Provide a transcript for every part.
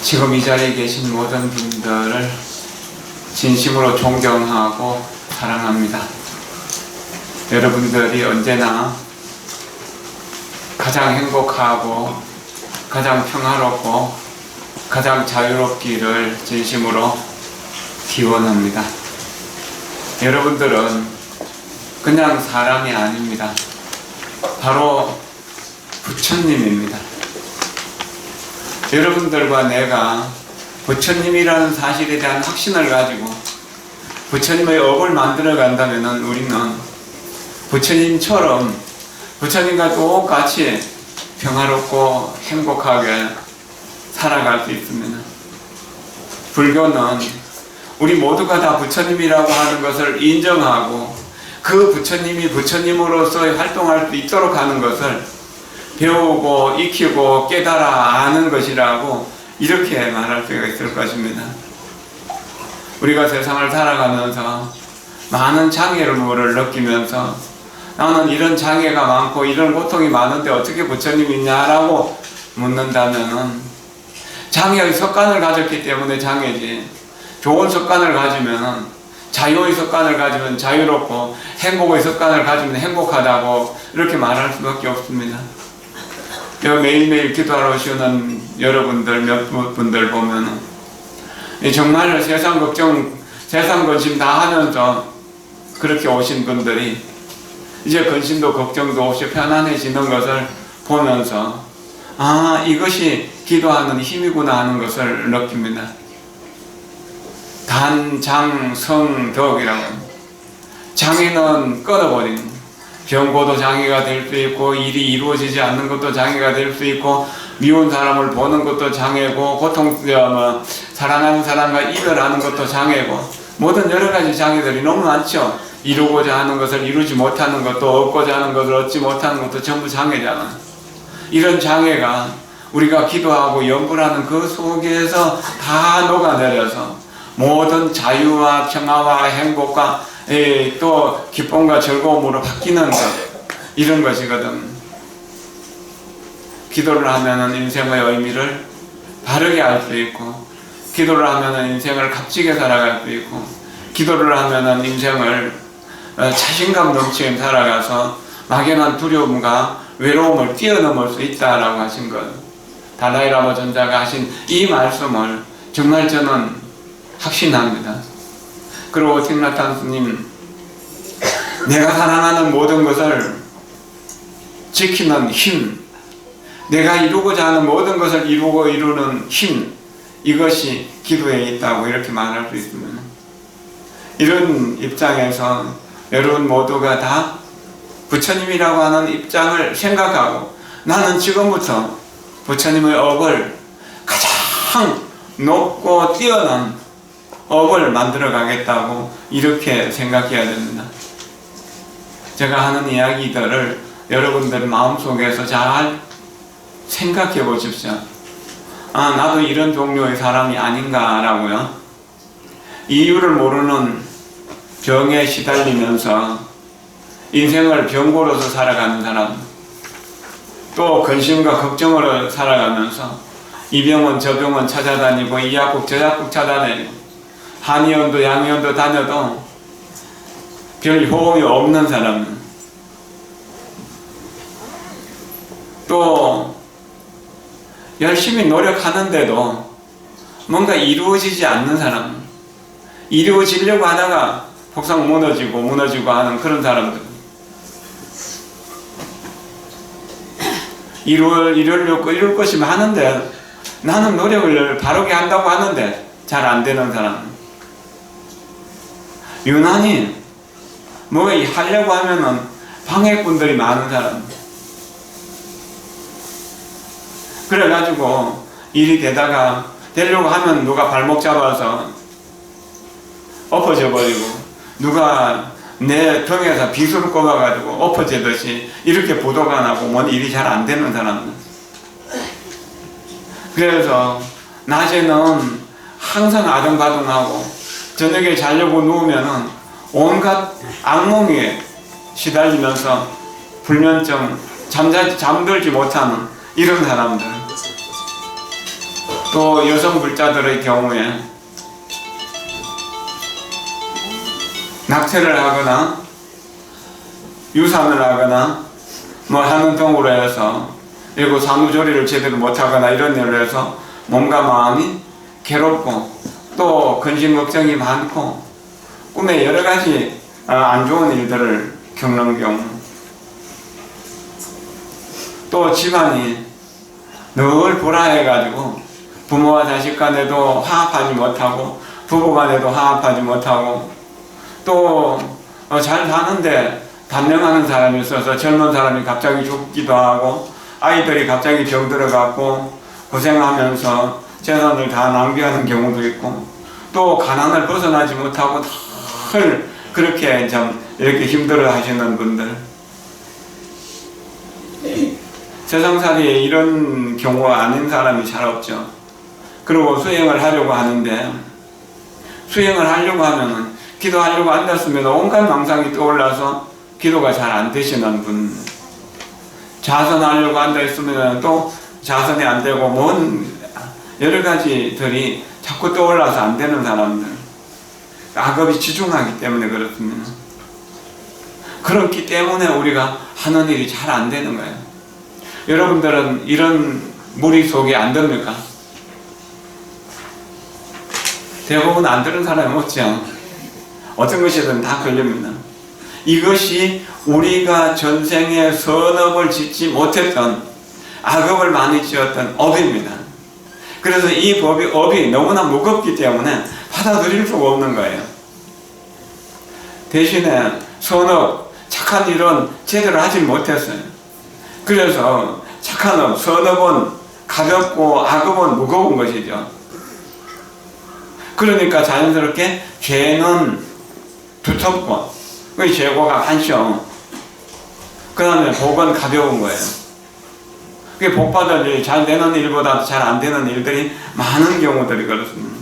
지금 이 자리에 계신 모든 분들을 진심으로 존경하고 사랑합니다. 여러분들이 언제나 가장 행복하고 가장 평화롭고 가장 자유롭기를 진심으로 기원합니다. 여러분들은 그냥 사람이 아닙니다. 바로 부처님입니다. 여러분들과 내가 부처님이라는 사실에 대한 확신을 가지고 부처님의 업을 만들어 간다면 우리는 부처님처럼 부처님과 똑같이 평화롭고 행복하게 살아갈 수 있습니다. 불교는 우리 모두가 다 부처님이라고 하는 것을 인정하고 그 부처님이 부처님으로서 활동할 수 있도록 하는 것을 배우고 익히고 깨달아 아는 것이라고 이렇게 말할 수가 있을 것입니다. 우리가 세상을 살아가면서 많은 장애를 느끼면서 나는 이런 장애가 많고 이런 고통이 많은데 어떻게 부처님이 있냐라고 묻는다면은 장애의 습관을 가졌기 때문에 장애지, 좋은 습관을 가지면은 자유의 습관을 가지면 자유롭고 행복의 습관을 가지면 행복하다고 이렇게 말할 수밖에 없습니다. 매일매일 기도하러 오시는 여러분들 몇 분들 보면은 정말 세상 걱정, 세상 근심 다 하면서 그렇게 오신 분들이 이제 근심도 걱정도 없이 편안해지는 것을 보면서 이것이 기도하는 힘이구나 하는 것을 느낍니다. 단장성덕이라고 장애는 끊어버리는 병고도 장애가 될 수 있고 일이 이루어지지 않는 것도 장애가 될 수 있고 미운 사람을 보는 것도 장애고 사랑하는 사람과 이별하는 것도 장애고 모든 여러 가지 장애들이 너무 많죠. 이루고자 하는 것을 이루지 못하는 것도 얻고자 하는 것을 얻지 못하는 것도 전부 장애잖아. 이런 장애가 우리가 기도하고 연불하는 그 속에서 다 녹아내려서 모든 자유와 평화와 행복과 또 기쁨과 즐거움으로 바뀌는 것, 이런 것이거든. 기도를 하면은 인생의 의미를 바르게 알 수 있고, 기도를 하면은 인생을 값지게 살아갈 수 있고, 기도를 하면은 인생을 자신감 넘치게 살아가서 막연한 두려움과 외로움을 뛰어넘을 수 있다라고 하신 것, 달라이라마 전자가 하신 이 말씀을 정말 저는 확신합니다. 그리고 틱나탄 스님, 내가 사랑하는 모든 것을 지키는 힘, 내가 이루고자 하는 모든 것을 이루는 힘, 이것이 기도에 있다고 이렇게 말할 수 있습니다. 이런 입장에서 여러분 모두가 다 부처님이라고 하는 입장을 생각하고 나는 지금부터 부처님의 업을 가장 높고 뛰어난 업을 만들어 가겠다고 이렇게 생각해야 됩니다. 제가 하는 이야기들을 여러분들 마음속에서 잘 생각해 보십시오. 나도 이런 종류의 사람이 아닌가라고요. 이유를 모르는 병에 시달리면서 인생을 병고로서 살아가는 사람, 또 근심과 걱정으로 살아가면서 이 병원 저 병원 찾아다니고 이 약국 저 약국 찾아다니고 한의원도 양의원도 다녀도 별 호응이 없는 사람, 또 열심히 노력하는데도 뭔가 이루어지지 않는 사람, 이루어지려고 하다가 폭삭 무너지고 하는 그런 사람들, 이룰 것이 많은데 나는 노력을 바르게 한다고 하는데 잘 안 되는 사람, 유난히 뭐 하려고 하면은 방해꾼들이 많은 사람, 그래가지고 일이 되려고 하면 누가 발목 잡아서 엎어져 버리고, 누가 내 등에서 비수를 꼽아가지고 엎어지듯이 이렇게 부도가 나고 뭔 일이 잘 안 되는 사람들. 그래서 낮에는 항상 아등바등하고 저녁에 자려고 누우면은 온갖 악몽에 시달리면서 불면증, 잠들지 못하는 이런 사람들. 또 여성 불자들의 경우에 낙태를 하거나 유산을 하거나 뭐 하는 등으로 해서, 그리고 산후조리를 제대로 못하거나 이런 일을 해서 몸과 마음이 괴롭고 또 근심 걱정이 많고 꿈에 여러 가지 안 좋은 일들을 겪는 경우, 또 집안이 늘 불화해가지고 부모와 자식 간에도 화합하지 못하고 부부 간에도 화합하지 못하고, 또 잘 사는데 단명하는 사람이 있어서 젊은 사람이 갑자기 죽기도 하고 아이들이 갑자기 병들어갖고 고생하면서 재산을 다 낭비하는 경우도 있고, 또 가난을 벗어나지 못하고 늘 그렇게 좀 이렇게 힘들어 하시는 분들, 세상살이에 이런 경우가 아닌 사람이 잘 없죠. 그리고 수행을 하려고 하는데, 수행을 하려고 하면은 기도하려고 앉았으면 온갖 망상이 떠올라서 기도가 잘 안 되시는 분, 자선하려고 앉아있으면 또 자선이 안 되고 뭔 여러 가지들이 자꾸 떠올라서 안 되는 사람들, 악업이 지중하기 때문에 그렇습니다. 그렇기 때문에 우리가 하는 일이 잘 안 되는 거예요. 여러분들은 이런 무리 속에 안 듭니까? 대부분 안 들은 사람이 없죠. 어떤 것이든 다 걸립니다. 이것이 우리가 전생에 선업을 짓지 못했던, 악업을 많이 지었던 업입니다. 그래서 이 업이 너무나 무겁기 때문에 받아들일 수가 없는 거예요. 대신에 선업, 착한 일은 제대로 하지 못했어요. 그래서 착한 업, 선업은 가볍고 악업은 무거운 것이죠. 그러니까 자연스럽게 죄는 두텁고 그 죄고가 많죠. 그 다음에 복은 가벼운 거예요. 그게 복 받을 일, 잘 되는 일보다 잘 안 되는 일들이 많은 경우들이 그렇습니다.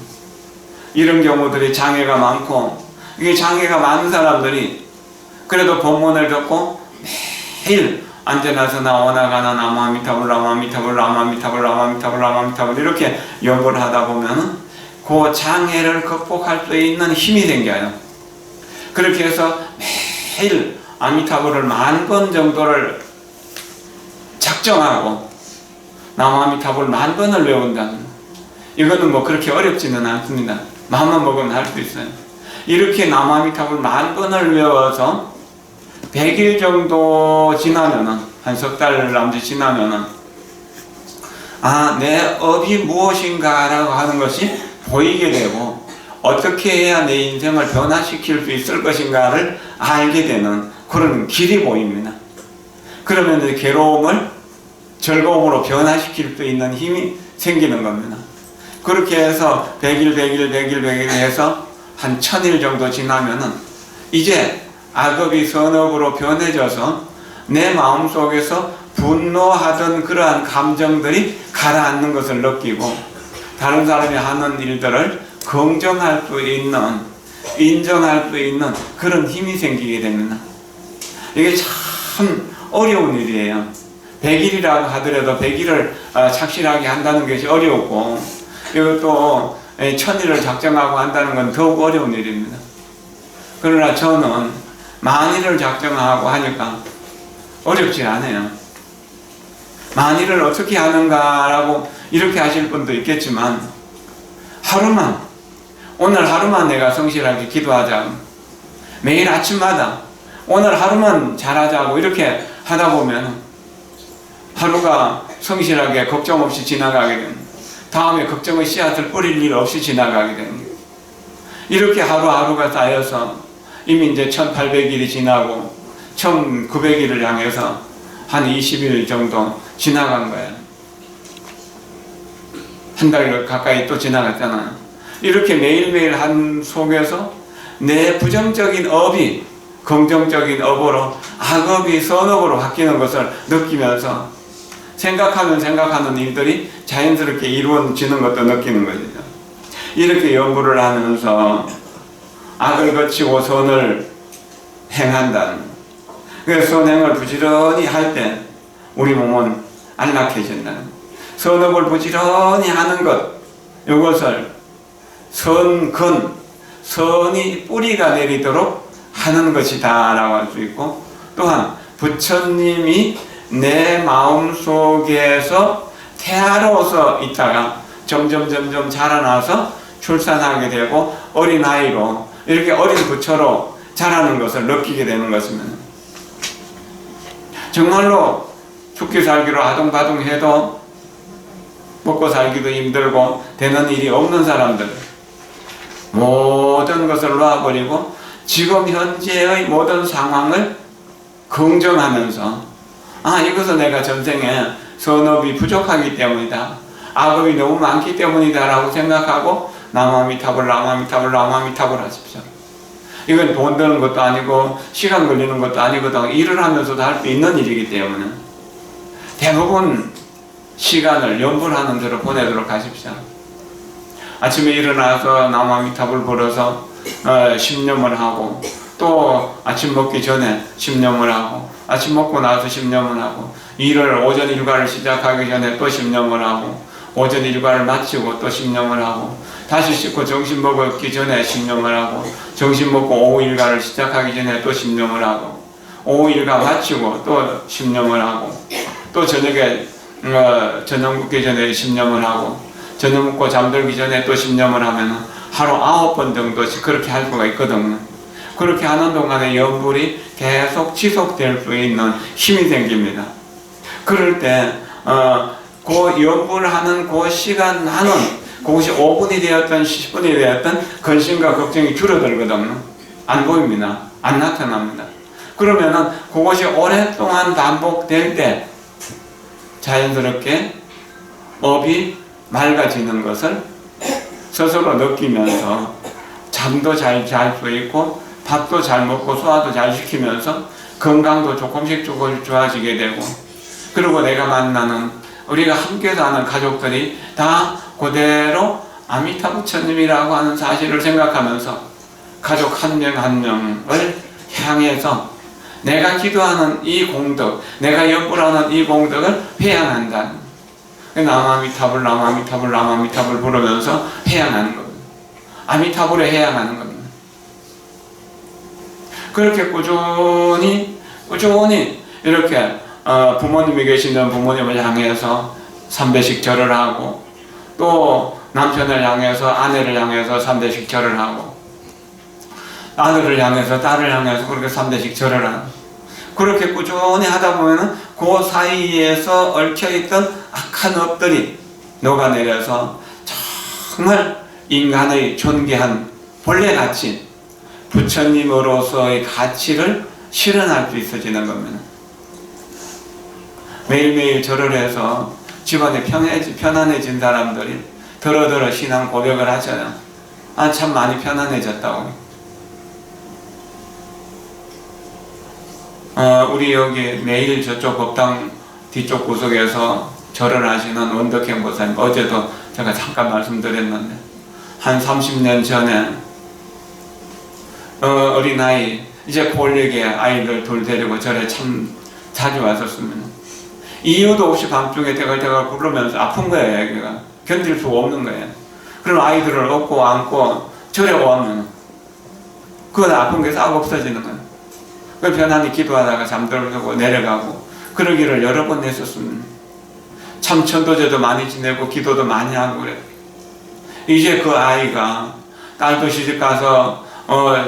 이런 경우들이 장애가 많고, 이게 장애가 많은 사람들이 그래도 법문을 듣고 매일 앉아나서 나오나가나 나마미타불 나마미타불 나마미타불 나마미타불 나마미타불 이렇게 연구를 하다 보면은 그 장애를 극복할 수 있는 힘이 생겨요. 그렇게 해서 매일 아미타불을 10,000번 정도를 작정하고 나마미타불 10,000번을 외운다는, 이거는 뭐 그렇게 어렵지는 않습니다. 마음만 먹으면 할 수 있어요. 이렇게 나마미타불 10,000번을 외워서 100일 정도 지나면은, 한 석 달 남짓 지나면은, 아, 내 업이 무엇인가 라고 하는 것이 보이게 되고, 어떻게 해야 내 인생을 변화시킬 수 있을 것인가를 알게 되는 그런 길이 보입니다. 그러면 이제 괴로움을 즐거움으로 변화시킬 수 있는 힘이 생기는 겁니다. 그렇게 해서 100일 해서 한 1000일 정도 지나면은 이제 악업이 선업으로 변해져서 내 마음속에서 분노하던 그러한 감정들이 가라앉는 것을 느끼고, 다른 사람이 하는 일들을 긍정할 수 있는 인정할 수 있는 그런 힘이 생기게 됩니다. 이게 참 어려운 일이에요. 100일이라고 하더라도 100일을 착실하게 한다는 것이 어렵고, 이것도 1000일을 작정하고 한다는 건 더욱 어려운 일입니다. 그러나 저는 만일을 작정하고 하니까 어렵지 않아요. 만일을 어떻게 하는가라고 이렇게 하실 분도 있겠지만, 하루만, 오늘 하루만 내가 성실하게 기도하자, 매일 아침마다 오늘 하루만 잘하자고 이렇게 하다 보면 하루가 성실하게 걱정 없이 지나가게 됩니다. 다음에 걱정의 씨앗을 뿌릴 일 없이 지나가게 됩니다. 이렇게 하루하루가 쌓여서 이미 이제 1800일이 지나고 1900일을 향해서 한 20일 정도 지나간 거예요. 한 달 가까이 또 지나갔잖아요. 이렇게 매일매일 한 속에서 내 부정적인 업이 긍정적인 업으로, 악업이 선업으로 바뀌는 것을 느끼면서 생각하는 일들이 자연스럽게 이루어지는 것도 느끼는 것이죠. 이렇게 연구를 하면서 악을 거치고 선을 행한다는, 그 선행을 부지런히 할 때 우리 몸은 안락해진다는, 선업을 부지런히 하는 것, 이것을 선근, 선이 뿌리가 내리도록 하는 것이다 라고 할 수 있고, 또한 부처님이 내 마음속에서 태아로서 있다가 점점 자라나서 출산하게 되고 어린아이로, 이렇게 어린 부처로 자라는 것을 느끼게 되는 것입니다. 정말로 죽기 살기로 아둥바둥 해도 먹고 살기도 힘들고 되는 일이 없는 사람들, 모든 것을 놓아버리고 지금 현재의 모든 상황을 긍정하면서, 이것은 내가 전생에 선업이 부족하기 때문이다, 악업이 너무 많기 때문이다 라고 생각하고 나마미타불 하십시오. 이건 돈 드는 것도 아니고 시간 걸리는 것도 아니거든. 일을 하면서도 할 수 있는 일이기 때문에 대부분 시간을 염불하는 대로 보내도록 하십시오. 아침에 일어나서 나마미타불 불어서 심념을 하고, 또 아침 먹기 전에 심념을 하고, 아침 먹고 나서 심념을 하고, 오전 일과를 시작하기 전에 또 심념을 하고, 오전 일과를 마치고 또 심념을 하고, 다시 씻고 점심 먹기 전에 심념을 하고, 점심 먹고 오후 일과를 시작하기 전에 또 심념을 하고, 오후 일과 마치고 또 심념을 하고, 또 저녁에 저녁 먹기 전에 심념을 하고, 저녁 먹고 잠들기 전에 또 심념을 하면 하루 9번 정도씩 그렇게 할 수가 있거든요. 그렇게 하는 동안에 염불이 계속 지속될 수 있는 힘이 생깁니다. 그럴 때 그 염불하는 그 시간만은, 그것이 5분이 되었든 10분이 되었든 근심과 걱정이 줄어들거든요. 안 보입니다. 안 나타납니다. 그러면은 그것이 오랫동안 반복될 때 자연스럽게 업이 맑아지는 것을 스스로 느끼면서 잠도 잘 잘 수 있고, 밥도 잘 먹고 소화도 잘 시키면서 건강도 조금씩 좋아지게 되고, 그리고 내가 만나는, 우리가 함께 사는 가족들이 다 그대로 아미타 부처님이라고 하는 사실을 생각하면서 가족 한 명 한 명을 향해서 내가 기도하는 이 공덕, 내가 염불하는 이 공덕을 회양한다. 나마미타불 부르면서 회양하는 겁니다. 아미타불에 회양하는 겁니다. 그렇게 꾸준히 이렇게 부모님이 계시는 부모님을 향해서 3대씩 절을 하고, 또 남편을 향해서, 아내를 향해서 3대씩 절을 하고, 아들을 향해서, 딸을 향해서 그렇게 3대씩 절을 하고, 그렇게 꾸준히 하다 보면은 그 사이에서 얽혀있던 악한 업들이 녹아내려서 정말 인간의 존귀한 본래 가치, 부처님으로서의 가치를 실현할 수 있어지는 겁니다. 매일매일 절을 해서 집안에 편안해진 사람들이 더러더러 신앙 고백을 하잖아요. 참 많이 편안해졌다고. 우리 여기 매일 저쪽 법당 뒤쪽 구석에서 절을 하시는 원덕행 보사님, 어제도 제가 잠깐 말씀드렸는데, 한 30년 전에 어린아이 이제 고1 아이들 둘 데리고 절에 참 자주 왔었으면 이유도 없이 밤중에 대갈대갈 굴르면서 아픈 거예요. 애기가 견딜 수가 없는 거예요. 그럼 아이들을 업고 안고 절에 오면 그건 아픈 게 싹 없어지는 거예요. 그 편안히 기도하다가 잠들고 내려가고 그러기를 여러 번 했었으면 참 천도제도 많이 지내고 기도도 많이 하고 그래. 이제 그 아이가 딸도 시집가서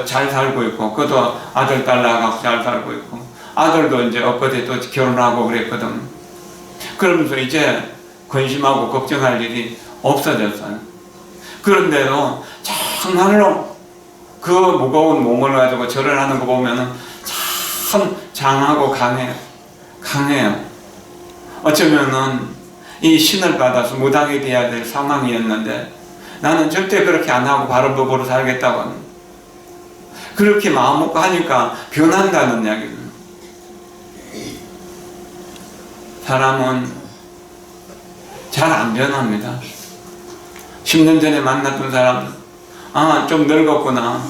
잘 살고 있고 그것도 아들 딸 낳아갖고 잘 살고 있고 아들도 이제 엊그제 또 결혼하고 그랬거든. 그러면서 이제 근심하고 걱정할 일이 없어졌어요. 그런데도 정말로 그 무거운 몸을 가지고 절을 하는 거 보면은 참 장하고 강해요. 어쩌면은 이 신을 받아서 무당이 돼야 될 상황이었는데 나는 절대 그렇게 안 하고 바른 법으로 살겠다고 하는, 그렇게 마음 먹고 하니까 변한다는 이야기입니다. 사람은 잘 안 변합니다. 10년 전에 만났던 사람, 좀 늙었구나,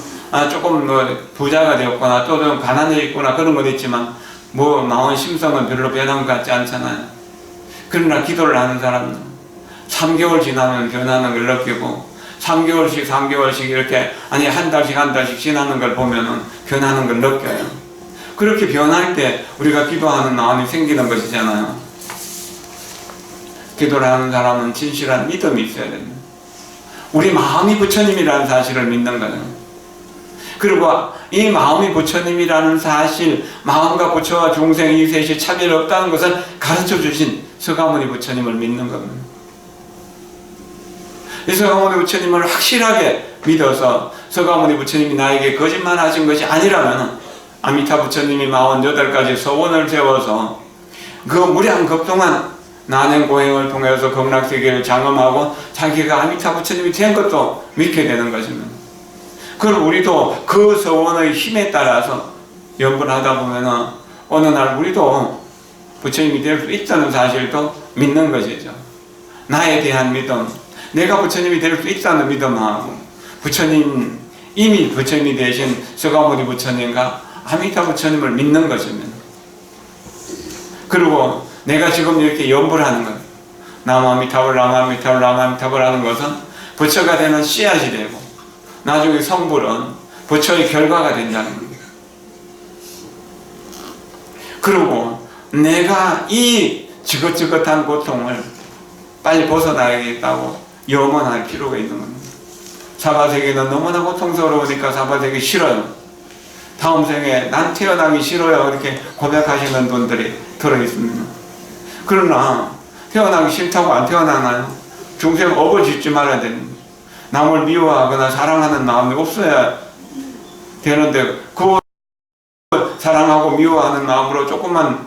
조금 부자가 되었구나, 또 좀 가난해졌구나, 그런 것 있지만 마음 심성은 별로 변한 것 같지 않잖아요. 그러나 기도를 하는 사람은 3개월 지나면 변하는 걸 느끼고 3개월씩 이렇게 한 달씩 지나는 걸 보면은 변하는 걸 느껴요. 그렇게 변할 때 우리가 기도하는 마음이 생기는 것이잖아요. 기도를 하는 사람은 진실한 믿음이 있어야 됩니다. 우리 마음이 부처님이라는 사실을 믿는 거예요. 그리고 이 마음이 부처님이라는 사실, 마음과 부처와 중생 이 셋이 차별 없다는 것을 가르쳐 주신 서가모니 부처님을 믿는 겁니다. 이 서가모니 부처님을 확실하게 믿어서 서가모니 부처님이 나에게 거짓말 하신 것이 아니라면 아미타 부처님이 48가지 서원을 세워서 그 무량겁동한 난행고행을 통해서 극락세계를 장엄하고 자기가 아미타 부처님이 된 것도 믿게 되는 것입니다. 그럼 우리도 그 서원의 힘에 따라서 연구를 하다 보면 어느 날 우리도 부처님이 될 수 있다는 사실도 믿는 것이죠. 나에 대한 믿음, 내가 부처님이 될 수 있다는 믿음하고 이미 부처님이 되신 서가모니 부처님과 아미타 부처님을 믿는 것입니다. 그리고 내가 지금 이렇게 연부를 하는 것, 남아미타불 남아미타불 남아미타불 하는 것은 부처가 되는 씨앗이 되고 나중에 성불은 부처의 결과가 된다는 겁니다. 그리고 내가 이 지긋지긋한 고통을 빨리 벗어나야겠다고 염원할 필요가 있는 겁니다. 사바세계는 너무나 고통스러우니까 사바세계 싫어요. 다음 생에 난 태어나기 싫어요. 이렇게 고백하시는 분들이 들어있습니다. 그러나 태어나기 싫다고 안 태어나나요? 중생 업을 짓지 말아야 됩니다. 남을 미워하거나 사랑하는 마음이 없어야 되는데 그 사랑하고 미워하는 마음으로 조금만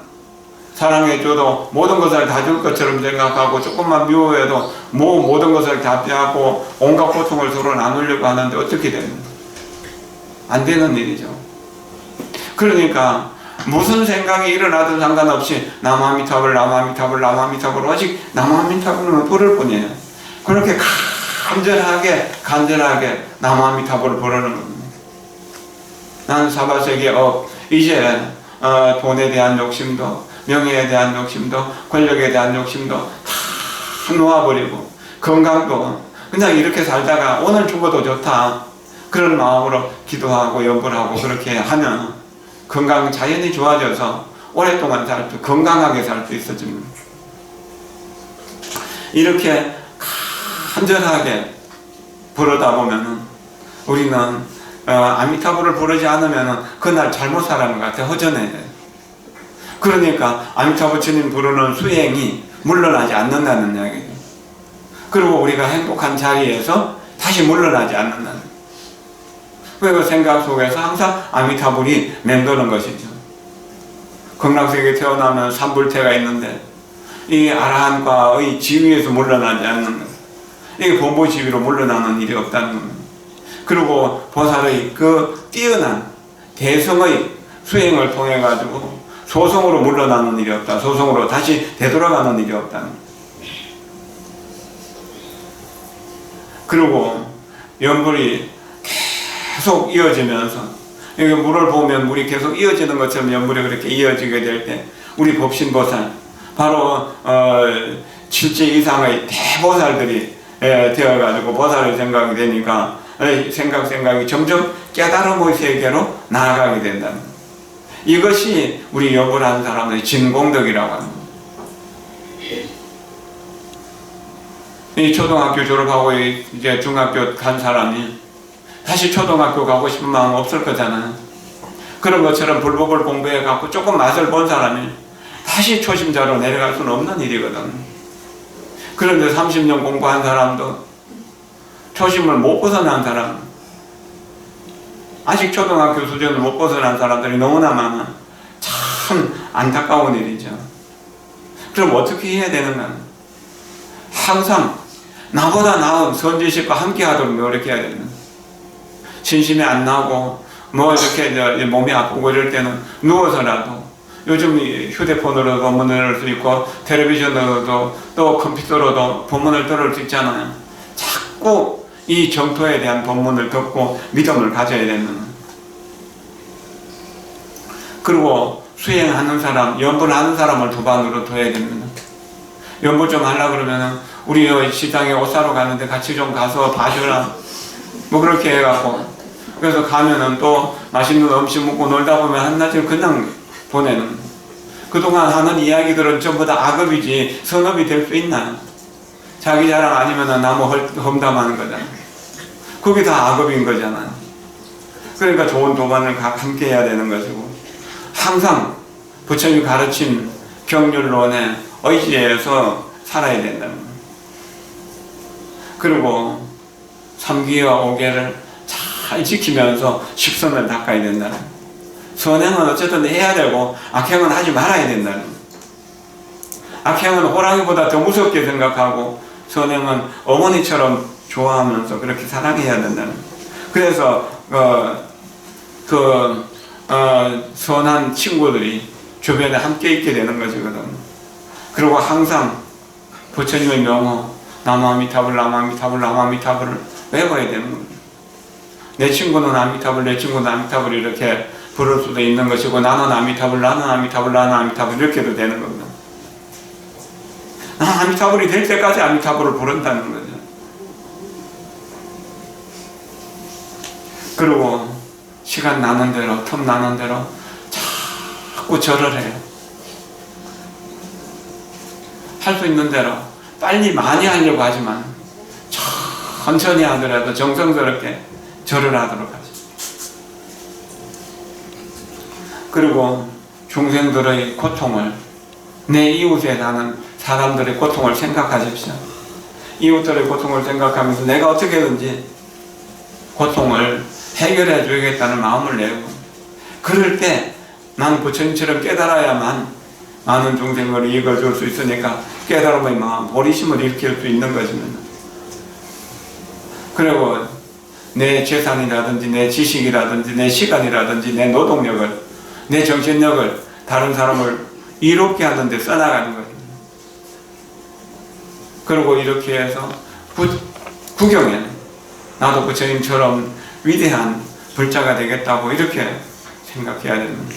사랑해줘도 모든 것을 다 줄 것처럼 생각하고 조금만 미워해도 모든 것을 다 빼앗고 온갖 고통을 서로 나누려고 하는데 어떻게 됩니까? 안 되는 일이죠. 그러니까 무슨 생각이 일어나든 상관없이 남아미타불 남아미타불 남아미타불 오직 남아미타불은 부를 뿐이에요. 그렇게 간절하게 남아미타불을 부르는 겁니다. 나는 사바세계 이제 돈에 대한 욕심도 명예에 대한 욕심도 권력에 대한 욕심도 다 놓아버리고 건강도 그냥 이렇게 살다가 오늘 죽어도 좋다 그런 마음으로 기도하고 연부를 하고 그렇게 하면 건강 자연히 좋아져서 오랫동안 건강하게 살 수 있어집니다. 이렇게 간절하게 부르다 보면은 우리는 아미타불을 부르지 않으면 그날 잘못 살아는 것 같아요. 허전해요. 그러니까 아미타 부처님 부르는 수행이 물러나지 않는다는 이야기예요. 그리고 우리가 행복한 자리에서 다시 물러나지 않는다는, 그 생각 속에서 항상 아미타불이 맴도는 것이죠. 극락세계에 태어나면 삼불태가 있는데 이 아라한과의 지위에서 물러나지 않는 것, 이게 본보지위로 물러나는 일이 없다는 겁니다. 그리고 보살의 그 뛰어난 대성의 수행을 통해 가지고 소성으로 물러나는 일이 없다. 소성으로 다시 되돌아가는 일이 없다는 겁니다. 그리고 연불이 계속 이어지면서 여기 물을 보면 물이 계속 이어지는 것처럼 연물이 그렇게 이어지게 될 때 우리 법신보살 바로 7제 이상의 대보살들이 되어가지고 보살의 생각이 되니까 생각이 점점 깨달음의 세계로 나아가게 된다는 거예요. 이것이 우리 연구를 하는 사람들의 진공덕이라고 합니다. 이 초등학교 졸업하고 이제 중학교 간 사람이 다시 초등학교 가고 싶은 마음 없을 거잖아요. 그런 것처럼 불법을 공부해 갖고 조금 맛을 본 사람이 다시 초심자로 내려갈 수는 없는 일이거든. 그런데 30년 공부한 사람도 초심을 못 벗어난 사람, 아직 초등학교 수준을 못 벗어난 사람들이 너무나 많아. 참 안타까운 일이죠. 그럼 어떻게 해야 되는가? 항상 나보다 나은 선지식과 함께 하도록 노력해야 됩니다. 신심이 안 나고 뭐 이렇게 몸이 아프고 이럴 때는 누워서라도, 요즘 휴대폰으로도 본문을 들 수 있고 텔레비전으로도 또 컴퓨터로도 본문을 들을 수 있잖아요. 자꾸 이 정토에 대한 본문을 듣고 믿음을 가져야 되는. 그리고 수행하는 사람, 연불 하는 사람을 두반으로 둬야 됩니다. 연불 좀 하려고 그러면은 우리 시장에 옷 사러 가는데 같이 좀 가서 봐주라, 뭐 그렇게 해갖고, 그래서 가면은 또 맛있는 음식 먹고 놀다 보면 한낮을 그냥 보내는. 그동안 하는 이야기들은 전부 다 악업이지 선업이 될 수 있나? 자기 자랑 아니면은 나무 험담하는 거잖아. 그게 다 악업인 거잖아요. 그러니까 좋은 도반을 함께 해야 되는 것이고, 항상 부처님 가르친 경륜론에 의지해서 살아야 된다는 거예요. 그리고 3기와 5계를 잘 지키면서 십선을 닦아야 된다는 거예요. 선행은 어쨌든 해야 되고 악행은 하지 말아야 된다는 거예요. 악행은 호랑이보다 더 무섭게 생각하고 선행은 어머니처럼 좋아하면서 그렇게 사랑해야 된다는 거예요. 그래서 선한 친구들이 주변에 함께 있게 되는 것이거든. 그리고 항상 부처님의 명호 나무아미타불 나무아미타불 나무아미타불을 외워야 되는 겁니다. 내 친구는 아미타불, 내 친구는 아미타불 이렇게 부를 수도 있는 것이고, 나는 아미타불, 나는 아미타불, 나는 아미타불 이렇게도 되는 겁니다. 나는 아미타불이 될 때까지 아미타불을 부른다는 거죠. 그리고 시간 나는 대로, 틈 나는 대로 자꾸 절을 해요. 할 수 있는 대로 빨리 많이 하려고 하지만 천천히 하더라도 정성스럽게 절을 하도록 하죠. 그리고 중생들의 고통을, 내 이웃에 사는 사람들의 고통을 생각하십시오. 이웃들의 고통을 생각하면서 내가 어떻게든지 고통을 해결해 주겠다는 마음을 내고, 그럴 때 난 부처님처럼 깨달아야만 많은 중생을 이익을 줄 수 있으니까 깨달음의 마음, 보리심을 일으킬 수 있는 것입니다. 그리고 내 재산이라든지 내 지식이라든지 내 시간이라든지 내 노동력을, 내 정신력을 다른 사람을 이롭게 하는 데 써나가는 것입니다. 그리고 이렇게 해서 구경에 나도 부처님처럼 위대한 불자가 되겠다고 이렇게 생각해야 됩니다.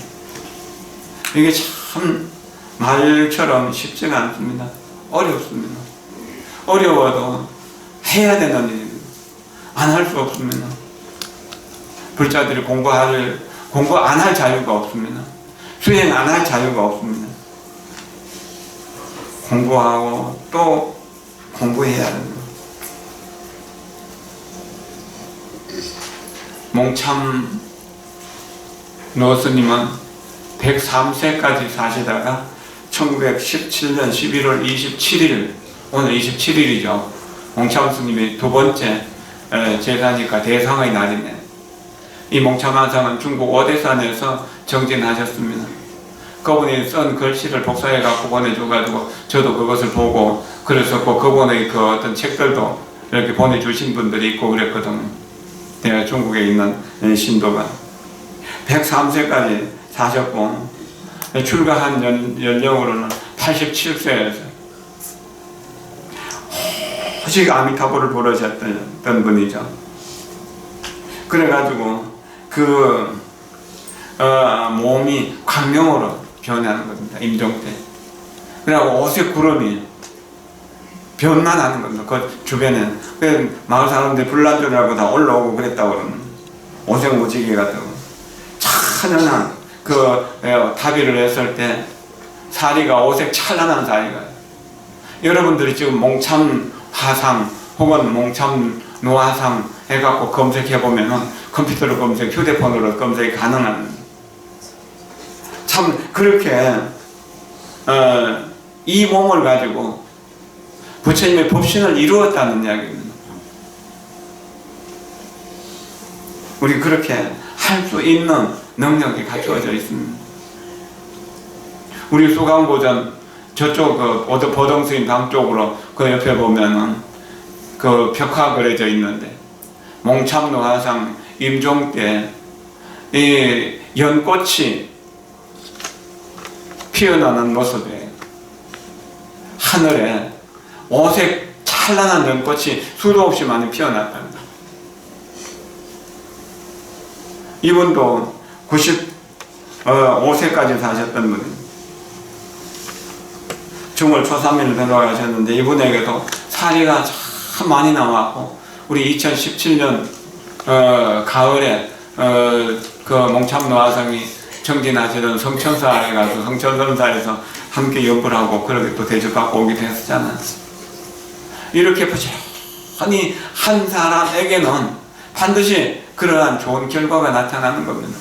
이게 참 말처럼 쉽지가 않습니다. 어렵습니다. 어려워도 해야 되는 일입니다. 안 할 수 없습니다. 불자들이 공부 안 할 자유가 없습니다. 수행 안 할 자유가 없습니다. 공부하고 또 공부해야 합니다. 몽참 노스님은 103세까지 사시다가 1917년 11월 27일, 오늘 27일이죠. 몽참 스님의 두 번째 제사니까 대상의 날이네. 이 몽참한상은 중국 오대산에서 정진하셨습니다. 그분이 쓴 글씨를 복사해 갖고 보내줘가지고 저도 그것을 보고 그랬었고, 그분의 그 어떤 책들도 이렇게 보내주신 분들이 있고 그랬거든요. 중국에 있는 신도가 103세까지 사셨고, 출가한 연령으로는 87세에서 오직 아미타불을 부르셨던 분이죠. 그래가지고 그 몸이 광명으로 변하는 겁니다. 임종 때. 그리고 오색 구름이 변만하는 겁니다. 그 주변에는. 그래서 마을 사람들이 불난조라고 다 올라오고 그랬다고 그러는 오색 무지개 같은 찬란한 다비를 했을 때 사리가 오색 찬란한 사리가 여러분들이 지금 몽참 화상 혹은 몽참 노화상 해갖고 검색해보면은 컴퓨터로 검색, 휴대폰으로 검색이 가능한 참 그렇게 이 몸을 가지고 부처님의 법신을 이루었다는 이야기입니다. 우리 그렇게 할 수 있는 능력이 갖추어져 있습니다. 우리 수강보전 저쪽 보동스님 방 쪽으로 그 옆에 보면은 그 벽화 그려져 있는데 몽참노화상 임종 때 이 연꽃이 피어나는 모습에 하늘에 오색 찬란한 연꽃이 수도 없이 많이 피어났답니다. 이분도 95세까지 사셨던 분입니다. 중월 초3일 돌아가셨는데 이분에게도 사리가 참 많이 나왔고 우리 2017년 가을에 그 몽참노화상이 정진하시던 성천사에 가서 성천선사에서 함께 연불 하고 그렇게 또 대접받고 오기도 했었잖아요. 이렇게 부지런히 한 사람에게는 반드시 그러한 좋은 결과가 나타나는 겁니다.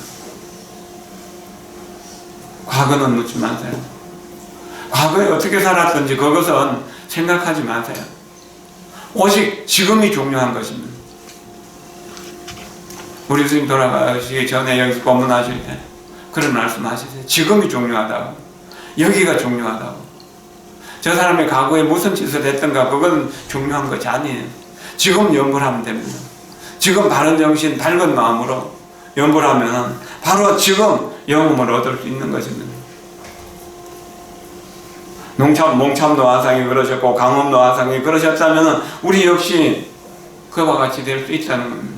과거는 묻지 마세요. 과거에 어떻게 살았든지 그것은 생각하지 마세요. 오직 지금이 중요한 것입니다. 우리 스님 돌아가시기 전에 여기서 법문하실 때 그런 말씀 하시세요. 지금이 중요하다고. 여기가 중요하다고. 저 사람이 과거에 무슨 짓을 했던가 그건 중요한 것이 아니에요. 지금 연불하면 됩니다. 지금 바른 정신, 밝은 마음으로 연불하면 바로 지금 영음을 얻을 수 있는 것입니다. 몽참노화상이 그러셨고 강원노화상이 그러셨다면 우리 역시 그와 같이 될 수 있다는 겁니다.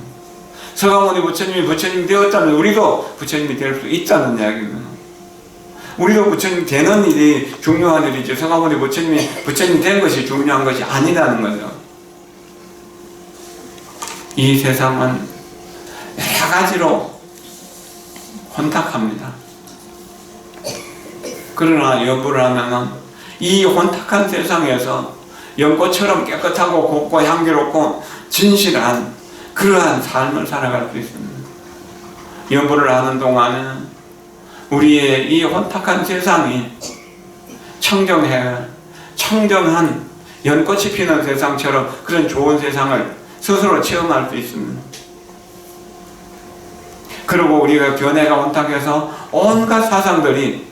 서가모니 부처님이 부처님이 되었다면 우리도 부처님이 될 수 있다는 이야기입니다. 우리도 부처님 되는 일이 중요한 일이지 서가모니 부처님이 부처님 된 것이 중요한 것이 아니라는 거죠. 이 세상은 여러 가지로 혼탁합니다. 그러나 연불을 하면은 이 혼탁한 세상에서 연꽃처럼 깨끗하고 곱고 향기롭고 진실한 그러한 삶을 살아갈 수 있습니다. 연불을 하는 동안에는 우리의 이 혼탁한 세상이 청정한 연꽃이 피는 세상처럼 그런 좋은 세상을 스스로 체험할 수 있습니다. 그리고 우리가 견해가 혼탁해서 온갖 사상들이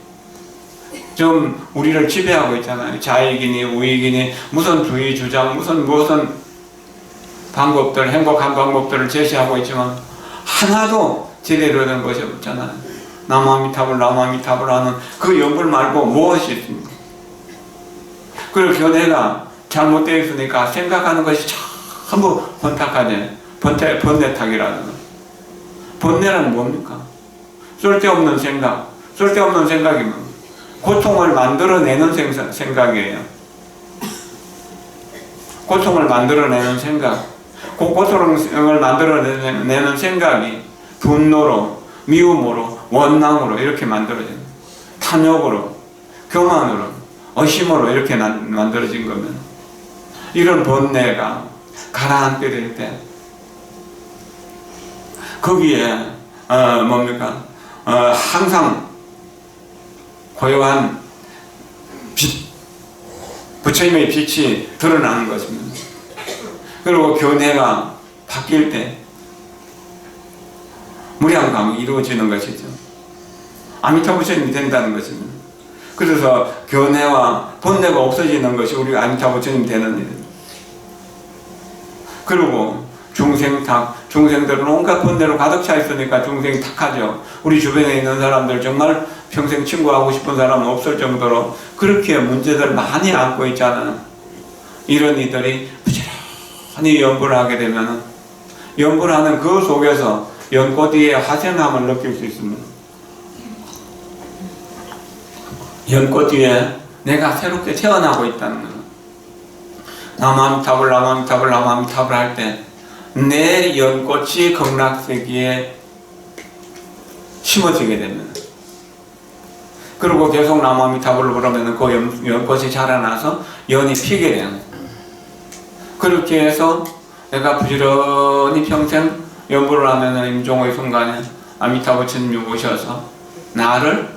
좀 우리를 지배하고 있잖아요. 자익이니 우익이니 무슨 주의 주장 무슨 방법들 행복한 방법들을 제시하고 있지만 하나도 제대로 된 것이 없잖아요. 나무아미타불 하는 그 연불 말고 무엇이 있습니까? 그리고 견해가 잘못되어 있으니까 생각하는 것이 전부 혼탁하네. 번뇌탁이라는 거. 번뇌는 뭡니까? 쓸데없는 생각. 쓸데없는 생각이면 고통을 만들어내는 생각이에요. 고통을 만들어내는 생각. 그 고통을 만들어내는 생각이 분노로, 미움으로, 원망으로 이렇게 만들어져요. 탐욕으로, 교만으로, 의심으로 이렇게 만들어진 거면 이런 번뇌가 가라앉게 될 때 거기에 항상 고요한 빛, 부처님의 빛이 드러나는 것입니다. 그리고 견해가 바뀔 때 무량감이 이루어지는 것이죠. 아미타 부처님이 된다는 것입니다. 그래서 견해와 번뇌가 없어지는 것이 우리가 아미타 부처님이 되는 일입니다. 그리고 중생들은 온갖 번뇌로 가득 차 있으니까 중생이 탁하죠. 우리 주변에 있는 사람들 정말 평생 친구하고 싶은 사람은 없을 정도로 그렇게 문제들 많이 안고 있잖아요. 이런 이들이 부지런히 연불을 하게 되면 연불하는 그 속에서 연꽃 위에 화생함을 느낄 수 있습니다. 연꽃 위에 내가 새롭게 태어나고 있다는 거예요. 남아미타불 남아미타불 남아미타불 할 때 내 연꽃이 극락세계에 심어지게 됩니다. 그리고 계속 남아미타불을 부르면 그 연꽃이 자라나서 연이 피게 돼요. 그렇게 해서 내가 부지런히 평생 연불을 하면 임종의 순간에 아미타불 스님이 오셔서 나를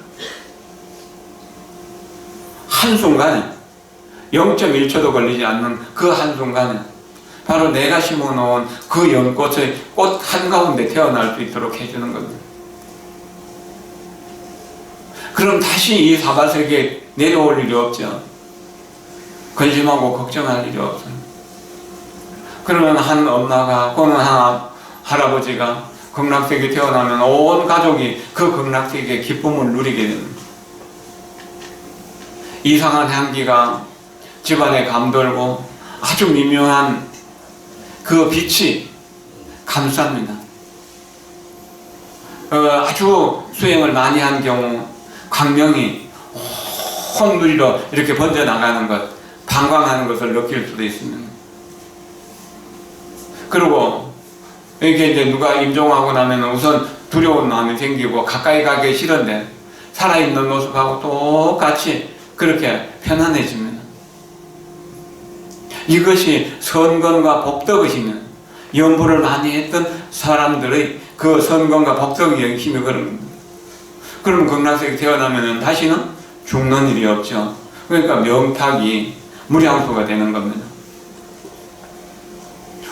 한순간에 0.1초도 걸리지 않는 그 한순간에 바로 내가 심어놓은 그 연꽃의 꽃 한가운데 태어날 수 있도록 해주는 겁니다. 그럼 다시 이 사바세계에 내려올 일이 없죠. 근심하고 걱정할 일이 없어요. 그러면 한 엄마가 또는 한 할아버지가 극락세계에 태어나면 온 가족이 그 극락세계의 기쁨을 누리게 됩니다. 이상한 향기가 집안에 감돌고 아주 미묘한 그 빛이 감쌉니다. 아주 수행을 많이 한 경우 광명이 온 누리로 이렇게 번져나가는 것, 방광하는 것을 느낄 수도 있습니다. 그리고 이게 이제 누가 임종하고 나면 우선 두려운 마음이 생기고 가까이 가기 싫은데 살아있는 모습하고 똑같이 그렇게 편안해집니다. 이것이 선건과 복덕이시면 연불을 많이 했던 사람들의 그 선건과 복덕의 힘이 그런 겁니다. 그럼 극락세계에 태어나면 다시는 죽는 일이 없죠. 그러니까 명탁이 무량수가 되는 겁니다.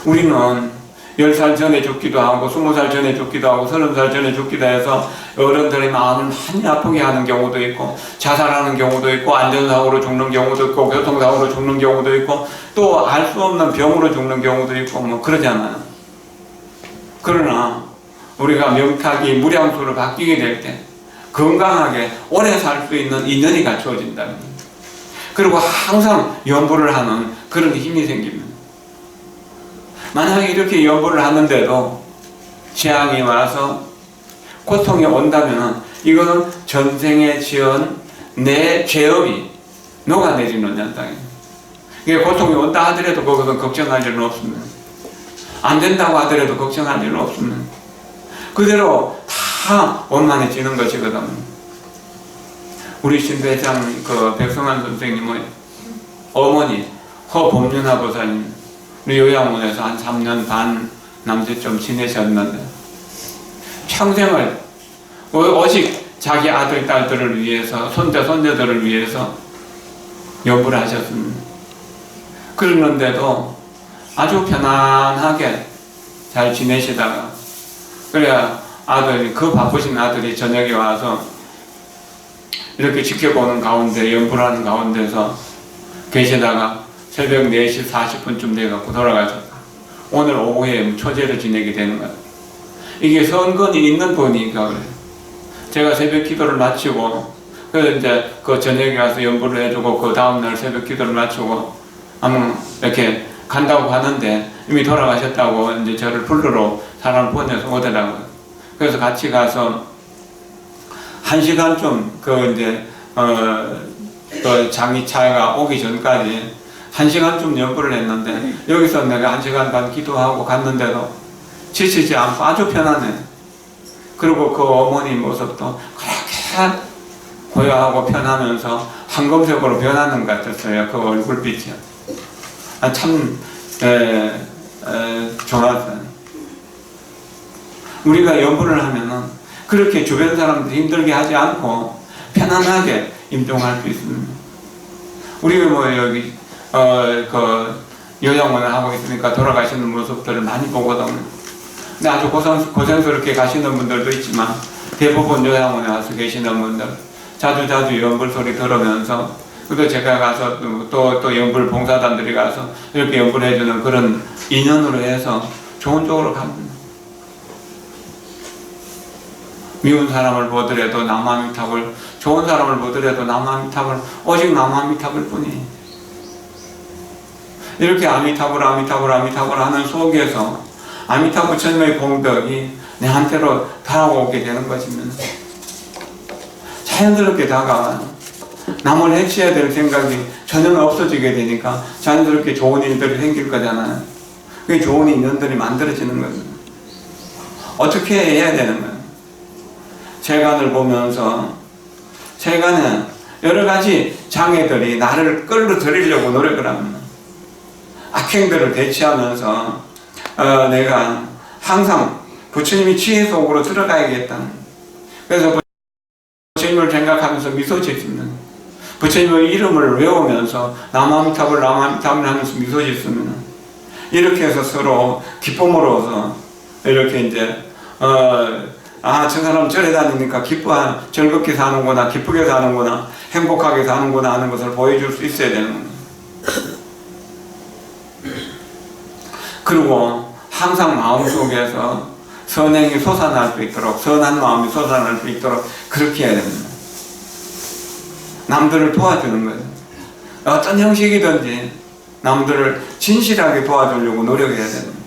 우리는 10살 전에 죽기도 하고 20살 전에 죽기도 하고 30살 전에 죽기도 해서 어른들의 마음을 많이 아프게 하는 경우도 있고 자살하는 경우도 있고 안전사고로 죽는 경우도 있고 교통사고로 죽는 경우도 있고 또 알 수 없는 병으로 죽는 경우도 있고 뭐 그러잖아요. 그러나 우리가 명탁이 무량수로 바뀌게 될 때 건강하게 오래 살 수 있는 인연이 갖추어진다는 겁니다. 그리고 항상 연불을 하는 그런 힘이 생깁니다. 만약에 이렇게 연불을 하는데도 재앙이 와서 고통이 온다면 이거는 전생에 지은 내 죄업이 녹아내리는 현상입니다. 이게 고통이 온다 하더라도 그것은 걱정할 일은 없습니다. 안 된다고 하더라도 걱정할 일은 없습니다. 그대로 다 원만해지는 것이거든요. 우리 신대장 그 백성환 선생님의 어머니 허봄윤아 보사님 우리 요양원에서 한 3년 반 남짓 지내셨는데 평생을 오직 자기 아들, 딸들을 위해서 손자, 손녀들을 위해서 연불을 하셨습니다. 그러는데도 아주 편안하게 잘 지내시다가 그래야 아들이 그 바쁘신 아들이 저녁에 와서 이렇게 지켜보는 가운데 연불하는 가운데서 계시다가 새벽 4시 40분쯤 돼갖고 돌아가셨다. 오늘 오후에 초제를 지내게 되는 거예요. 이게 선건이 있는 분이니까 그래요. 제가 새벽 기도를 마치고 그래서 이제 그 저녁에 가서 연불을 해주고 그 다음날 새벽 기도를 마치고 아무 이렇게 간다고 하는데 이미 돌아가셨다고 이제 저를 부르러 사람을 보내서 오더라고요. 그래서 같이 가서 1시간쯤 그 이제 그 장의차가 오기 전까지 1시간쯤 연불을 했는데 여기서 내가 1시간 반 기도하고 갔는데도 지치지 않고 아주 편안해. 그리고 그 어머니 모습도 그렇게 고요하고 편하면서 황금색으로 변하는 것 같았어요. 그 얼굴빛이. 참 좋았어요. 우리가 연불을 하면은 그렇게 주변 사람들 힘들게 하지 않고 편안하게 임종할 수 있습니다. 우리가 뭐 여기 그 요양원을 하고 있으니까 돌아가시는 모습들을 많이 보거든요. 근데 아주 고생스럽게 가시는 분들도 있지만 대부분 요양원에 와서 계시는 분들 자주 연불 소리 들으면서 또 제가 가서 또 연불 봉사단들이 가서 이렇게 연불해주는 그런 인연으로 해서 좋은 쪽으로 갑니다. 미운 사람을 보더라도 남아미탑을, 좋은 사람을 보더라도 남아미탑을, 오직 남아미탑을 뿐이. 이렇게 아미타불 하는 속에서 아미타불 천명의 공덕이 내한테로 다가오게 되는 것입니다. 자연스럽게 다가와요. 남을 해치해야 될 생각이 전혀 없어지게 되니까 자연스럽게 좋은 일들이 생길 거잖아요. 그게 좋은 인연들이 만들어지는 겁니다. 어떻게 해야 되는 거예요? 세간을 보면서 세간은 여러 가지 장애들이 나를 끌어들이려고 노력을 합니다. 악행들을 대치하면서 내가 항상 부처님이 지혜 속으로 들어가야겠다. 그래서 부처님을 생각하면서 미소 짓습니다. 부처님의 이름을 외우면서 나무아미타불 나무아미타불 하면서 미소 짓습니다. 이렇게 해서 서로 기쁨으로서 이렇게 이제 저 사람 절에 다니니까 즐겁게 사는구나, 기쁘게 사는구나, 행복하게 사는구나 하는 것을 보여줄 수 있어야 되는 겁니다. 그리고 항상 마음속에서 선행이 솟아날 수 있도록, 선한 마음이 솟아날 수 있도록 그렇게 해야 됩니다. 남들을 도와주는 거예요. 어떤 형식이든지 남들을 진실하게 도와주려고 노력해야 됩니다.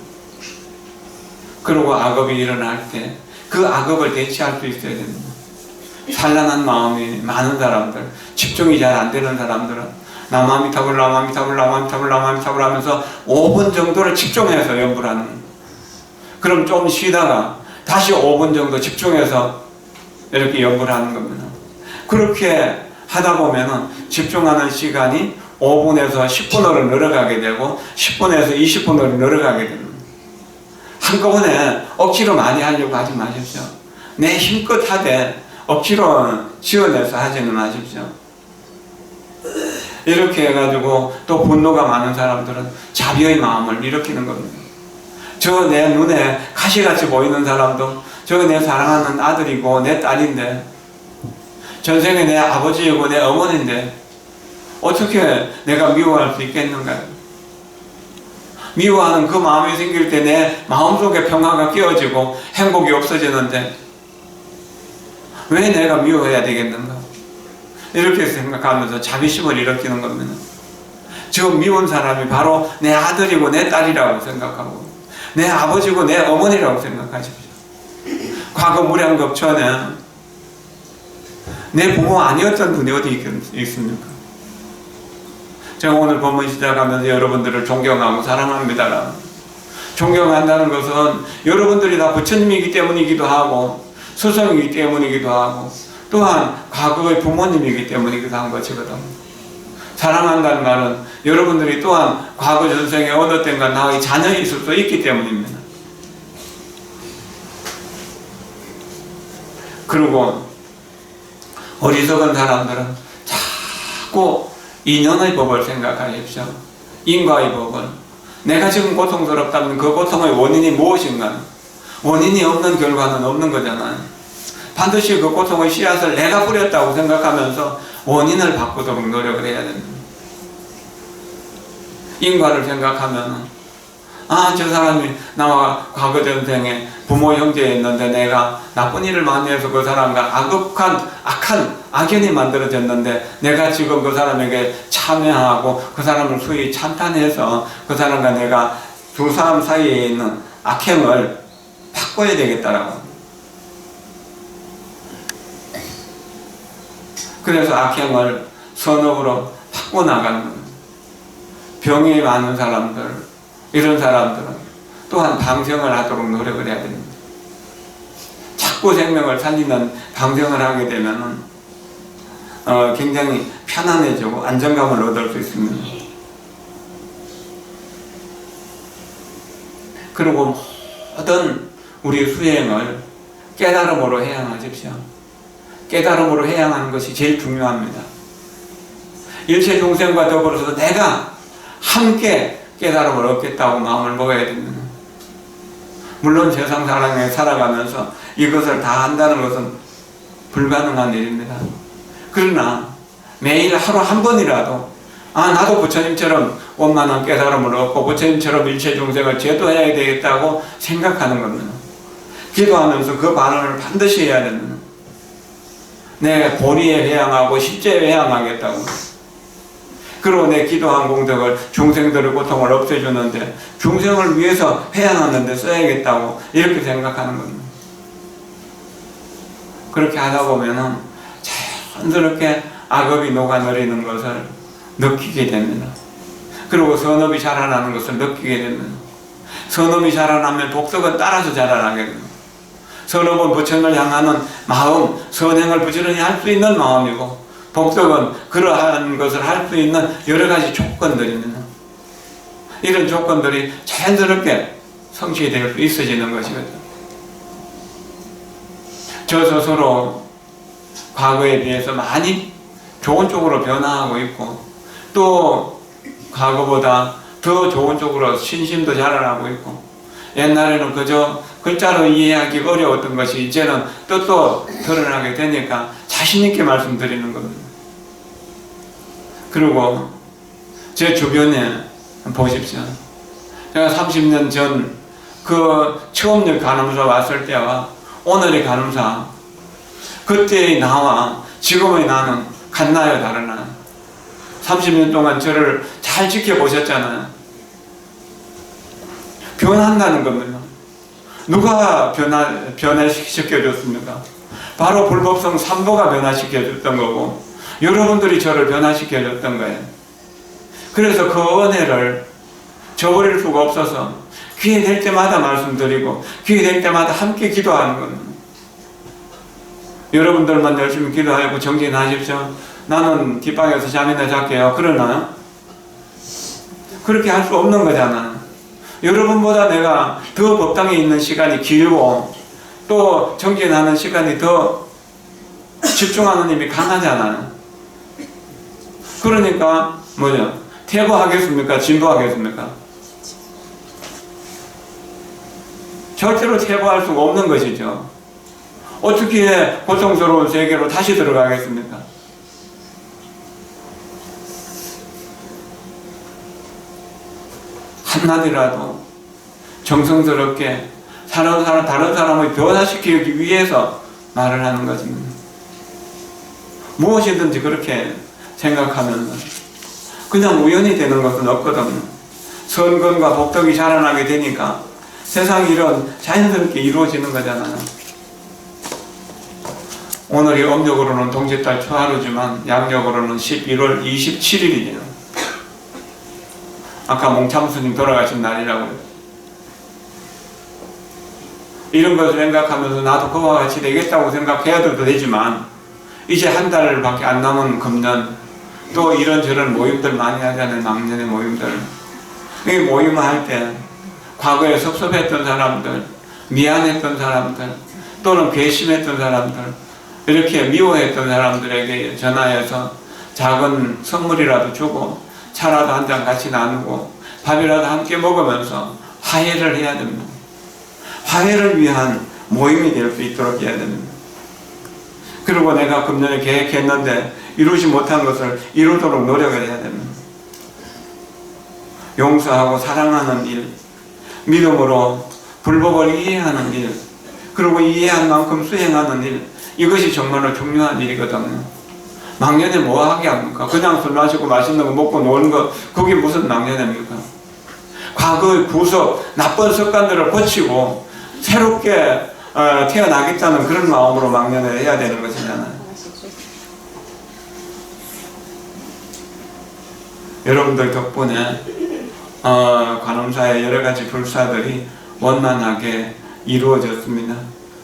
그리고 악업이 일어날 때 그 악업을 대체할 수 있어야 됩니다. 산란한 마음이 많은 사람들, 집중이 잘 안 되는 사람들은 나무아미타불 나무아미타불 나무아미타불 나무아미타불 하면서 5분 정도를 집중해서 연불 하는 거예요. 그럼 좀 쉬다가 다시 5분 정도 집중해서 이렇게 연불 하는 겁니다. 그렇게 하다 보면은 집중하는 시간이 5분에서 10분으로 늘어가게 되고 10분에서 20분으로 늘어가게 됩니다. 한꺼번에 억지로 많이 하려고 하지 마십시오. 내 힘껏 하되 억지로 지어내서 하지는 마십시오. 이렇게 해가지고 또 분노가 많은 사람들은 자비의 마음을 일으키는 겁니다. 저 내 눈에 가시같이 보이는 사람도 저 내 사랑하는 아들이고 내 딸인데 전생에 내 아버지이고 내 어머니인데 어떻게 내가 미워할 수 있겠는가요? 미워하는 그 마음이 생길 때 내 마음속에 평화가 깨어지고 행복이 없어지는데 왜 내가 미워해야 되겠는가? 이렇게 생각하면서 자비심을 일으키는 겁니다. 저 미운 사람이 바로 내 아들이고 내 딸이라고 생각하고 내 아버지고 내 어머니라고 생각하십시오. 과거 무량겁천에 내 부모 아니었던 분이 어디 있습니까? 제가 오늘 본문 시작하면서 여러분들을 존경하고 사랑합니다. 존경한다는 것은 여러분들이 다 부처님이기 때문이기도 하고 스승이기 때문이기도 하고 또한 과거의 부모님이기 때문이기도 한 것이거든. 사랑한다는 말은 여러분들이 또한 과거 전생에 어느 때인가 나의 자녀일 수도 있기 때문입니다. 그리고 어리석은 사람들은 자꾸 인연의 법을 생각하십시오. 인과의 법을. 내가 지금 고통스럽다면 그 고통의 원인이 무엇인가? 원인이 없는 결과는 없는 거잖아요. 반드시 그 고통의 씨앗을 내가 뿌렸다고 생각하면서 원인을 바꾸도록 노력을 해야 됩니다. 인과를 생각하면 저 사람이 나와 과거 전생에 부모 형제였는데 내가 나쁜 일을 많이 해서 그 사람과 악한 악연이 만들어졌는데 내가 지금 그 사람에게 참여하고 그 사람을 수위 찬탄해서 그 사람과 내가 두 사람 사이에 있는 악행을 바꿔야 되겠다라고. 그래서 악행을 선업으로 바꿔나가는 겁니다. 병이 많은 사람들, 이런 사람들은 또한 방생을 하도록 노력을 해야 됩니다. 자꾸 생명을 살리는 방생을 하게 되면 굉장히 편안해지고 안정감을 얻을 수 있습니다. 그리고 모든 우리 수행을 깨달음으로 해양하십시오. 깨달음으로 해양하는 것이 제일 중요합니다. 일체众生과 더불어서 내가 함께 깨달음을 얻겠다고 마음을 먹어야 됩니다. 물론 세상 사랑에 살아가면서 이것을 다 한다는 것은 불가능한 일입니다. 그러나 매일 하루 한 번이라도 나도 부처님처럼 원만한 깨달음을 얻고 부처님처럼 일체众生을 제도해야 되겠다고 생각하는 겁니다. 기도하면서 그 반응을 반드시 해야 됩니다. 내 본의에 회양하고 실제에 회양하겠다고. 그리고 내 기도한 공덕을 중생들의 고통을 없애주는데 중생을 위해서 회양하는 데 써야겠다고 이렇게 생각하는 겁니다. 그렇게 하다 보면은 자연스럽게 악업이 녹아내리는 것을 느끼게 됩니다. 그리고 선업이 자라나는 것을 느끼게 됩니다. 선업이 자라나면 복덕은 따라서 자라나게 됩니다. 선업은 부처님을 향하는 마음, 선행을 부지런히 할 수 있는 마음이고, 복덕은 그러한 것을 할 수 있는 여러 가지 조건들입니다. 이런 조건들이 자연스럽게 성취될 수 있어지는 것이거든요. 저 스스로 과거에 비해서 많이 좋은 쪽으로 변화하고 있고, 또 과거보다 더 좋은 쪽으로 신심도 자라나고 있고, 옛날에는 그저 글자로 이해하기 어려웠던 것이 이제는 뜻도 드러나게 되니까 자신있게 말씀드리는 겁니다. 그리고 제 주변에 보십시오. 제가 30년 전 그 처음에 간음사 왔을 때와 오늘의 간음사, 그때의 나와 지금의 나는 같나요, 다르나요? 30년 동안 저를 잘 지켜보셨잖아요. 변한다는 겁니다. 누가 변화시켜줬습니까? 바로 불법성 삼보가 변화시켜줬던 거고, 여러분들이 저를 변화시켜줬던 거예요. 그래서 그 은혜를 저버릴 수가 없어서 기회 될 때마다 말씀드리고, 기회 될 때마다 함께 기도하는 겁니다. 여러분들만 열심히 기도하고 정진하십시오. 나는 뒷방에서 잠이나 잘게요. 그러나요? 그렇게 할 수 없는 거잖아요. 여러분보다 내가 더 법당에 있는 시간이 길고, 또 정진하는 시간이 더 집중하는 힘이 강하잖아요. 그러니까 뭐죠? 퇴보하겠습니까? 진보하겠습니까? 절대로 퇴보할 수가 없는 것이죠. 어떻게 고통스러운 세계로 다시 들어가겠습니까? 한마디라도 정성스럽게 다른 사람을 변화시키기 위해서 말을 하는 것입니다. 무엇이든지 그렇게 생각하면 그냥 우연히 되는 것은 없거든요. 선근과 복덕이 자라나게 되니까 세상 일은 자연스럽게 이루어지는 거잖아요. 오늘이 음력으로는 동짓달 초하루지만 양력으로는 11월 27일이에요. 아까 몽참스님 돌아가신 날이라고요. 이런 것을 생각하면서 나도 그와 같이 되겠다고 생각해야 되지만, 이제 한 달밖에 안 남은 금년, 또 이런저런 모임들 많이 하잖아요. 막년의 모임들. 이 모임을 할 때 과거에 섭섭했던 사람들, 미안했던 사람들, 또는 괘씸했던 사람들, 이렇게 미워했던 사람들에게 전화해서 작은 선물이라도 주고 차라도 한 잔 같이 나누고 밥이라도 함께 먹으면서 화해를 해야 됩니다. 화해를 위한 모임이 될 수 있도록 해야 됩니다. 그리고 내가 금년에 계획했는데 이루지 못한 것을 이루도록 노력을 해야 됩니다. 용서하고 사랑하는 일, 믿음으로 불법을 이해하는 일, 그리고 이해한 만큼 수행하는 일, 이것이 정말로 중요한 일이거든요. 막년에 뭐 하게 합니까? 그냥 술 마시고 맛있는 거 먹고 노는 거, 그게 무슨 막년입니까? 과거의 구석, 나쁜 습관들을 고치고 새롭게 태어나겠다는 그런 마음으로 막년에 해야 되는 것이잖아요. 여러분들 덕분에 관음사의 여러 가지 불사들이 원만하게 이루어졌습니다.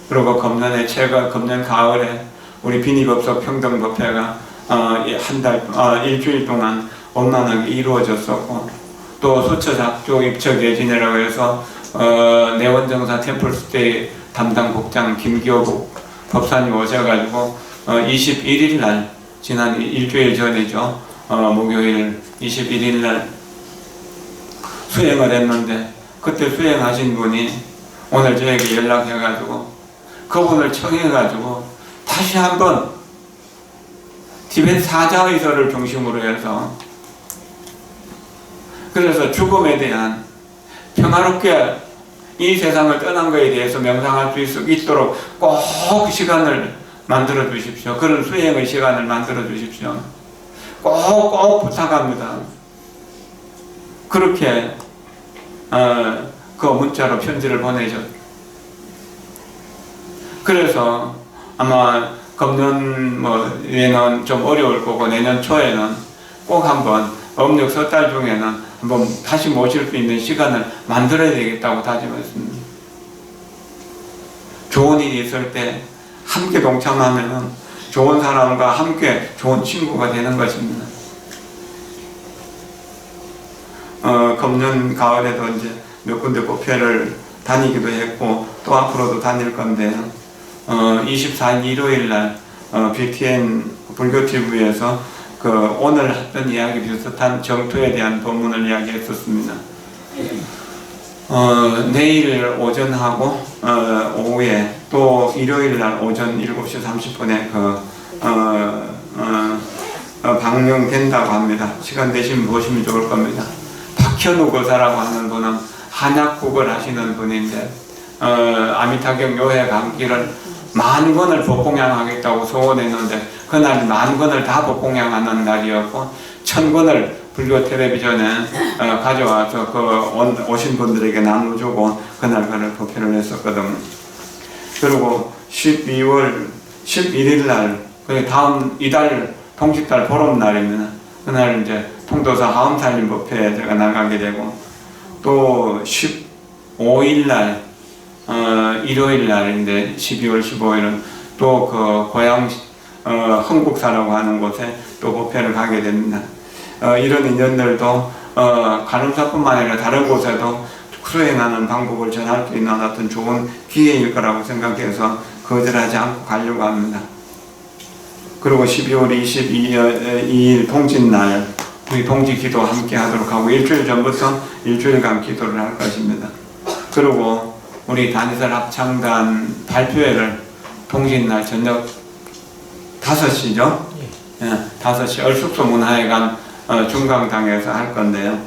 그리고 금년 가을에 우리 비니법석 평등법회가 일주일 동안 원만하게 이루어졌었고, 또 수처작조 입처계진이라고 해서 내원정사 템플스테이 담당 복장 김기호국 법사님 오셔가지고 21일 날, 지난 일주일 전이죠, 목요일 21일 날 수행을 했는데, 그때 수행하신 분이 오늘 저에게 연락해가지고 그분을 청해가지고 다시 한번 티베트 사자의설을 중심으로 해서, 그래서 죽음에 대한 평화롭게 이 세상을 떠난 것에 대해서 명상할 수 있도록 꼭 시간을 만들어 주십시오. 그런 수행의 시간을 만들어 주십시오. 꼭 부탁합니다. 그렇게 그 문자로 편지를 보내죠. 그래서 아마 금년 얘는 좀 어려울 거고 내년 초에는 꼭 한번 음력 섣달 중에는 한번 다시 모실 수 있는 시간을 만들어야 되겠다고 다짐했습니다. 좋은 일이 있을 때 함께 동참하면 좋은 사람과 함께 좋은 친구가 되는 것입니다. 금년 가을에도 이제 몇 군데 법회를 다니기도 했고 또 앞으로도 다닐 건데요. 24일 일요일 날 BTN 불교TV에서 오늘 했던 이야기 비슷한 정토에 대한 본문을 이야기했었습니다. 내일 오전하고 오후에 또 일요일 날 오전 7시 30분에 방영된다고 합니다. 시간 되시면 보시면 좋을 겁니다. 박현우 거사라고 하는 분은 한약국을 하시는 분인데 아미타경 요해 감기를 10,000권을 법공양하겠다고 소원했는데 그날 10,000권을 다 법공양하는 날이었고 1,000권을 불교 텔레비전에 가져와서 오신 분들에게 나눠주고 그날 그를 법회를 했었거든요. 그리고 12월 11일 날 다음 이달 통치달 보름날입니다. 그날 이제 통도사 하음살림 법회에 제가 나가게 되고 또 15일 날 일요일 날인데 12월 15일은 또 고향 흥국사라고 하는 곳에 또 법회를 가게 됩니다. 이런 인연들도 간음사뿐만 아니라 다른 곳에도 수행하는 방법을 전할 수 있는 어떤 좋은 기회일 거라고 생각해서 거절하지 않고 가려고 합니다. 그리고 12월 22일 통진날 우리 동지 기도 함께 하도록 하고 일주일 전부터 일주일간 기도를 할 것입니다. 그리고 우리 단이설 합창단 발표회를 통진날 저녁 5시죠? 예, 5시 얼숙소 문화회관 중강당에서 할 건데요.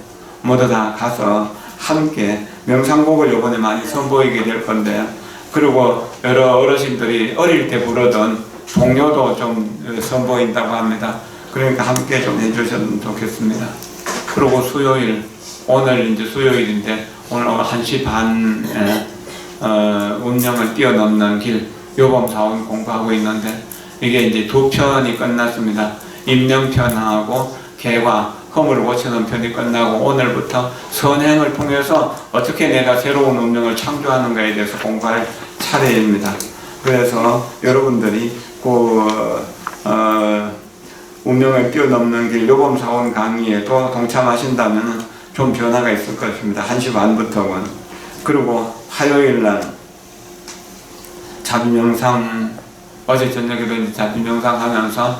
모두 다 가서 함께 명상곡을 이번에 많이 선보이게 될 건데요. 그리고 여러 어르신들이 어릴 때 부르던 동요도 좀 선보인다고 합니다. 그러니까 함께 좀 해주셨으면 좋겠습니다. 그리고 수요일, 오늘 이제 수요일인데 오늘 1시 반에 운명을 뛰어넘는 길 요범사원 공부하고 있는데 이게 이제 2편이 끝났습니다. 임명편하고 개화, 허물을 고치는 편이 끝나고 오늘부터 선행을 통해서 어떻게 내가 새로운 운명을 창조하는가에 대해서 공부할 차례입니다. 그래서 여러분들이 운명을 뛰어넘는 길 요범사원 강의에도 동참하신다면 좀 변화가 있을 것입니다. 1시 반부터는. 그리고 화요일날 자비명상 어제 저녁에도 자비명상 하면서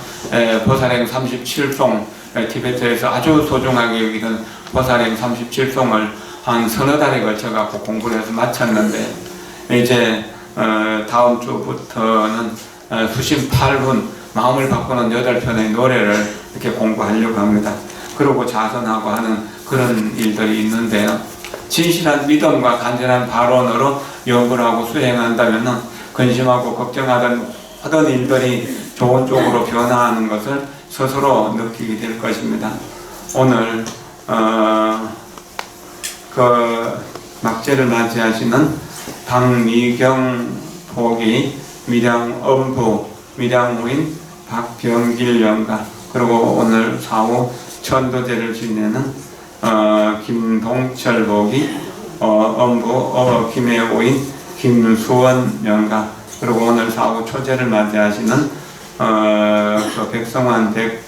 보살행 37송 티베트에서 아주 소중하게 여기는 보살행 37송을 한 서너 달에 걸쳐 갖고 공부를 해서 마쳤는데 이제 다음 주부터는 수심 8분 마음을 바꾸는 8편의 노래를 이렇게 공부하려고 합니다. 그러고 자선하고 하는 그런 일들이 있는데요. 진실한 믿음과 간절한 발언으로 연구를 하고 수행한다면 근심하고 걱정하던 하던 일들이 좋은 쪽으로 변화하는 것을 스스로 느끼게 될 것입니다. 오늘 막제를 맞이하시는 박미경 보기 밀양 엄부 밀양무인 박병길 영가 그리고 오늘 사후 천도제를 지내는 김동철 보기 엄부 김해오인 김수원 영가 그리고 오늘 사후 초제를 맞이하시는 백성환 댁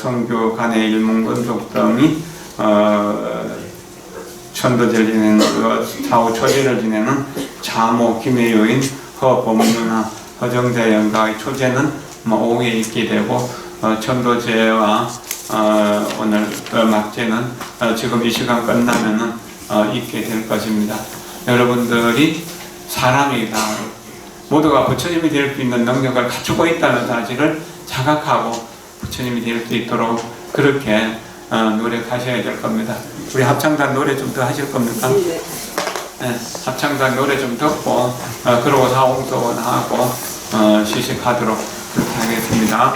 성교 간의 일문건족 등이 천도제를 지내는 사후 초제를 지내는 자모 김해요인 허범누나 허정자 영가의 초제는 오후에 있게 되고 천도제와 오늘 막제는 지금 이 시간 끝나면은 있게 될 것입니다. 여러분들이 사람이다. 모두가 부처님이 될 수 있는 능력을 갖추고 있다는 사실을 자각하고 부처님이 될 수 있도록 그렇게 노력하셔야 될 겁니다. 우리 합창단 노래 좀 더 하실 겁니까? 네, 합창단 노래 좀 듣고 그러고 사홍소원하고 시식하도록 그렇게 하겠습니다.